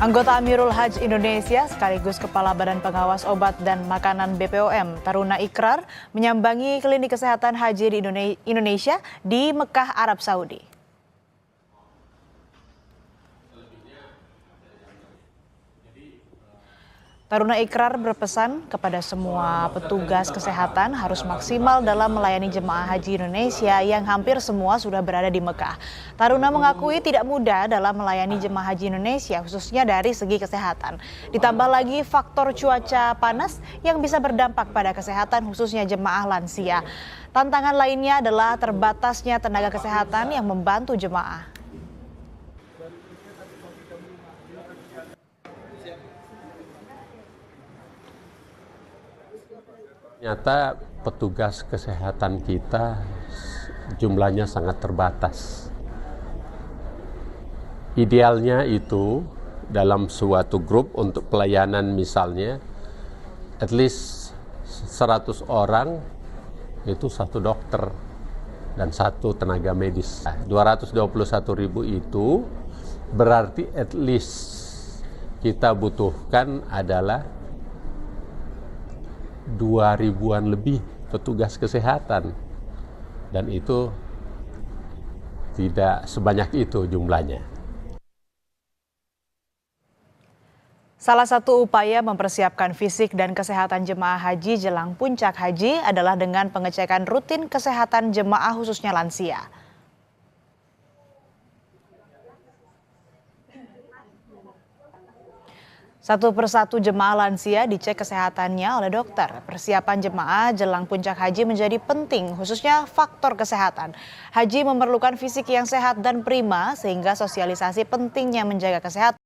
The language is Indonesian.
Anggota Amirul Hajj Indonesia sekaligus Kepala Badan Pengawas Obat dan Makanan BPOM, Taruna Ikrar, menyambangi klinik kesehatan haji di Indonesia di Mekah, Arab Saudi. Taruna Ikrar berpesan kepada semua petugas kesehatan harus maksimal dalam melayani jemaah haji Indonesia yang hampir semua sudah berada di Mekah. Taruna mengakui tidak mudah dalam melayani jemaah haji Indonesia, khususnya dari segi kesehatan. Ditambah lagi faktor cuaca panas yang bisa berdampak pada kesehatan khususnya jemaah lansia. Tantangan lainnya adalah terbatasnya tenaga kesehatan yang membantu jemaah. Ternyata petugas kesehatan kita jumlahnya sangat terbatas. Idealnya itu dalam suatu grup untuk pelayanan misalnya at least 100 orang itu satu dokter dan satu tenaga medis. 221.000 itu berarti at least kita butuhkan adalah 2.000-an lebih petugas kesehatan, dan itu tidak sebanyak itu jumlahnya. Salah satu upaya mempersiapkan fisik dan kesehatan jemaah haji jelang puncak haji adalah dengan pengecekan rutin kesehatan jemaah khususnya lansia. Satu persatu jemaah lansia dicek kesehatannya oleh dokter. Persiapan jemaah jelang puncak haji menjadi penting, khususnya faktor kesehatan. Haji memerlukan fisik yang sehat dan prima, sehingga sosialisasi pentingnya menjaga kesehatan